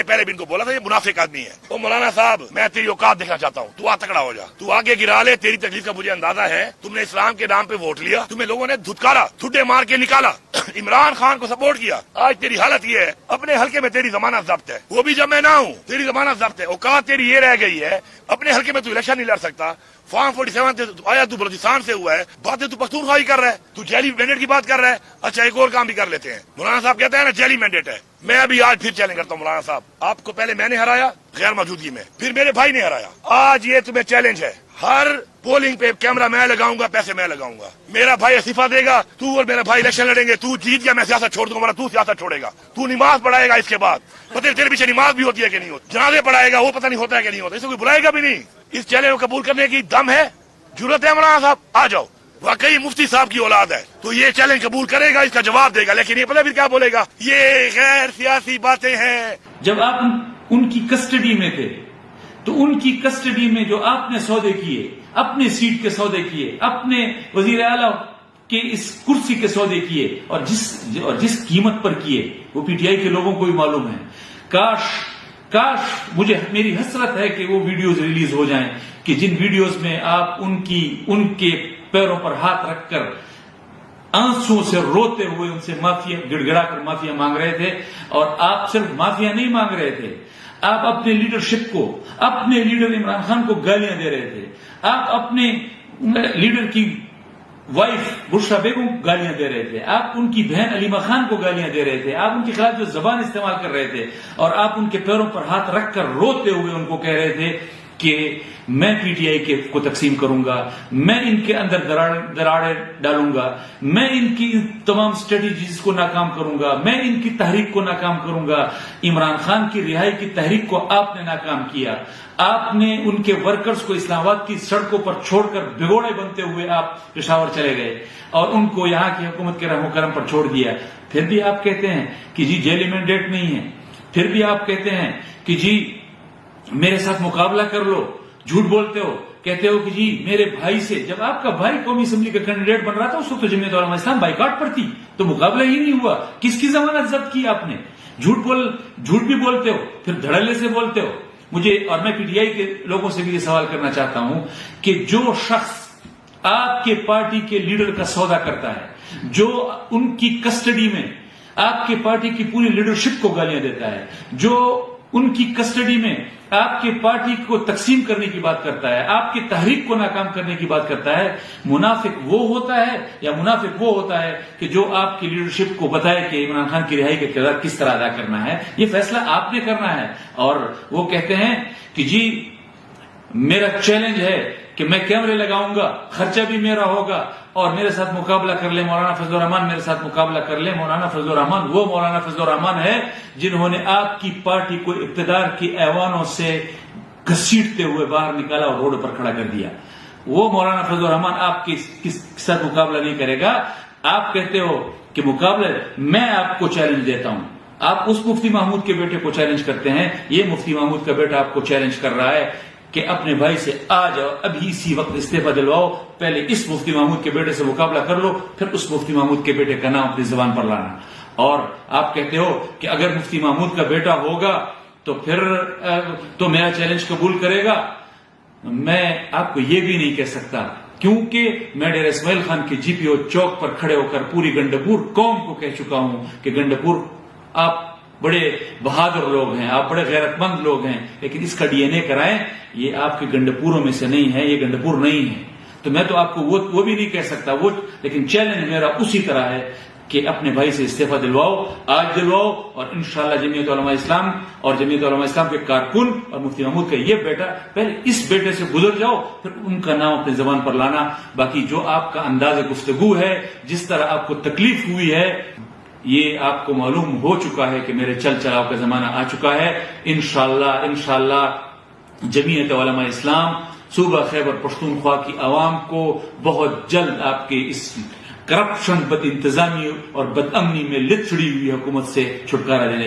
نے پہلے بھی ان کو بولا تھا یہ منافق آدمی ہے. تو مولانا صاحب میں تیری اوقات دیکھنا چاہتا ہوں, تو تکڑا ہو جا, تو آگے گرا لے. تیری تکلیف کا مجھے اندازہ ہے. تم نے اسلام کے نام پہ ووٹ لیا, تمہیں لوگوں نے دھتکارا, ٹھڈے مار کے نکالا, عمران خان کو سپورٹ کیا. آج تیری حالت یہ ہے, اپنے حلقے میں تیری ضمانت ضبط ہے, وہ بھی جب میں نہ ہوں تیری ضمانت ضبط ہے. اوقات تیری یہ رہ گئی ہے, اپنے حلقے میں تو الیکشن نہیں لڑ سکتا. فارم 47 آیا تو بلوچستان سے ہوا ہے, باتیں تو پختونخوائی کر رہا ہے, تو جیلی مینڈیٹ کی بات کر رہا ہے. اچھا ایک اور کام بھی کر لیتے ہیں. مولانا صاحب کہتے ہیں نا جیلی مینڈیٹ ہے. میں ابھی آج پھر چیلنج کرتا ہوں مولانا صاحب, آپ کو پہلے میں نے ہرایا غیر موجودگی میں, پھر میرے بھائی نے ہرایا. آج یہ تمہیں چیلنج ہے, ہر پولنگ پہ کیمرہ میں لگاؤں گا, پیسے میں لگاؤں گا. میرا بھائی استعفیٰ دے گا, تو اور میرا بھائی الیکشن لڑیں گے. تو جیت گیا, میں سیاست چھوڑ دوں گا, تو سیاست چھوڑے گا. تو نماز پڑھائے گا, اس کے بعد پتہ تیرے پیچھے نماز بھی ہوتی ہے کہ نہیں ہوتی, جنازے پڑھائے گا, وہ پتہ نہیں ہوتا ہے کہ نہیں ہوتا, اسے کوئی بلائے گا بھی نہیں. اس چیلنج کو قبول کرنے کی دم ہے, ضرورت ہے مولانا صاحب, آ جاؤ. واقعی مفتی صاحب کی اولاد ہے تو یہ چیلنج قبول کرے گا, اس کا جواب دے گا. لیکن یہ پتہ بھی کیا بولے گا, یہ غیر سیاسی باتیں ہیں. جب آپ ان کی کسٹڈی میں تھے تو ان کی کسٹڈی میں جو آپ نے سودے کیے, اپنے سیٹ کے سودے کیے, اپنے وزیر اعلیٰ کے اس کرسی کے سودے کیے, اور جس قیمت پر کیے, وہ پی ٹی آئی کے لوگوں کو بھی معلوم ہے. کاش مجھے میری حسرت ہے کہ وہ ویڈیوز ریلیز ہو جائیں کہ جن ویڈیوز میں آپ ان کے پیروں پر ہاتھ رکھ کر آنسوں سے روتے ہوئے ان سے معافی گڑگڑا کر معافیا مانگ رہے تھے. اور آپ صرف معافیا نہیں مانگ رہے تھے, آپ اپنے لیڈرشپ کو, اپنے لیڈر عمران خان کو گالیاں دے رہے تھے. آپ اپنے لیڈر کی وائف بشرا بیگم کو گالیاں دے رہے تھے. آپ ان کی بہن علیمہ خان کو گالیاں دے رہے تھے. آپ ان کے خلاف جو زبان استعمال کر رہے تھے, اور آپ ان کے پیروں پر ہاتھ رکھ کر روتے ہوئے ان کو کہہ رہے تھے کہ میں پی ٹی آئی کو تقسیم کروں گا, میں ان کے اندر دراڑیں ڈالوں گا, میں ان کی تمام اسٹریٹجیز کو ناکام کروں گا, میں ان کی تحریک کو ناکام کروں گا. عمران خان کی رہائی کی تحریک کو آپ نے ناکام کیا. آپ نے ان کے ورکرز کو اسلام آباد کی سڑکوں پر چھوڑ کر بھگوڑے بنتے ہوئے آپ پشاور چلے گئے اور ان کو یہاں کی حکومت کے رحم و کرم پر چھوڑ دیا. پھر بھی آپ کہتے ہیں کہ جی جیلی مینڈیٹ نہیں ہے. پھر بھی آپ کہتے ہیں کہ جی میرے ساتھ مقابلہ کر لو. جھوٹ بولتے ہو, کہتے ہو کہ جی میرے بھائی سے, جب آپ کا بھائی قومی اسمبلی کا کینڈیڈیٹ بن رہا تھا اس وقت تو جمعیت علماء اسلام بائیکاٹ پر تھی, تو مقابلہ ہی نہیں ہوا. کس کی ضمانت ضبط کی آپ نے؟ جھوٹ بھی بولتے ہو, پھر دھڑلے سے بولتے ہو. مجھے اور میں پی ٹی آئی کے لوگوں سے بھی یہ سوال کرنا چاہتا ہوں کہ جو شخص آپ کے پارٹی کے لیڈر کا سودا کرتا ہے, جو ان کی کسٹڈی میں آپ کے پارٹی کی پوری لیڈرشپ کو گالیاں دیتا ہے, جو ان کی کسٹڈی میں آپ کی پارٹی کو تقسیم کرنے کی بات کرتا ہے, آپ کی تحریک کو ناکام کرنے کی بات کرتا ہے, منافق وہ ہوتا ہے یا منافق وہ ہوتا ہے کہ جو آپ کی لیڈرشپ کو بتائے کہ عمران خان کی رہائی کا کردار کس طرح ادا کرنا ہے. یہ فیصلہ آپ نے کرنا ہے. اور وہ کہتے ہیں کہ جی میرا چیلنج ہے کہ میں کیمرے لگاؤں گا, خرچہ بھی میرا ہوگا, اور میرے ساتھ مقابلہ کر لے مولانا فضل الرحمان, میرے ساتھ مقابلہ کر لے. مولانا فضل الرحمان وہ مولانا فضل الرحمان ہے جنہوں نے آپ کی پارٹی کو اقتدار کی ایوانوں سے گھسیٹتے ہوئے باہر نکالا اور روڈ پر کھڑا کر دیا. وہ مولانا فضل الرحمان آپ کے ساتھ مقابلہ نہیں کرے گا. آپ کہتے ہو کہ مقابلہ, میں آپ کو چیلنج دیتا ہوں. آپ اس مفتی محمود کے بیٹے کو چیلنج کرتے ہیں, یہ مفتی محمود کا بیٹا آپ کو چیلنج کر رہا ہے کہ اپنے بھائی سے آ جاؤ, ابھی اسی وقت استعفیٰ دلواؤ, پہلے اس مفتی محمود کے بیٹے سے مقابلہ کر لو, پھر اس مفتی محمود کے بیٹے کا نام اپنی زبان پر لانا. اور آپ کہتے ہو کہ اگر مفتی محمود کا بیٹا ہوگا تو پھر تو میرا چیلنج قبول کرے گا. میں آپ کو یہ بھی نہیں کہہ سکتا, کیونکہ میں ڈیرہ اسماعیل خان کے جی پی او چوک پر کھڑے ہو کر پوری گنڈپور قوم کو کہہ چکا ہوں کہ گنڈپور آپ بڑے بہادر لوگ ہیں, آپ بڑے غیرت مند لوگ ہیں, لیکن اس کا ڈی این اے کرائیں, یہ آپ کے گنڈپوروں میں سے نہیں ہے, یہ گنڈپور نہیں ہے. تو میں تو آپ کو وہ بھی نہیں کہہ سکتا وہ, لیکن چیلنج میرا اسی طرح ہے کہ اپنے بھائی سے استعفیٰ دلواؤ, آج دلواؤ, اور انشاءاللہ جمعیت علماء اسلام اور جمعیت علماء اسلام کے کارکن اور مفتی محمود کا یہ بیٹا, پہلے اس بیٹے سے گزر جاؤ, پھر ان کا نام اپنی زبان پر لانا. باقی جو آپ کا انداز گفتگو ہے, جس طرح آپ کو تکلیف ہوئی ہے, یہ آپ کو معلوم ہو چکا ہے کہ میرے چل چلاؤ کا زمانہ آ چکا ہے. انشاءاللہ جمعیت علماء اسلام صوبہ خیبر پختونخوا کی عوام کو بہت جلد آپ کے اس کرپشن, بد انتظامی اور بد امنی میں لتڑی ہوئی حکومت سے چھٹکارا دینے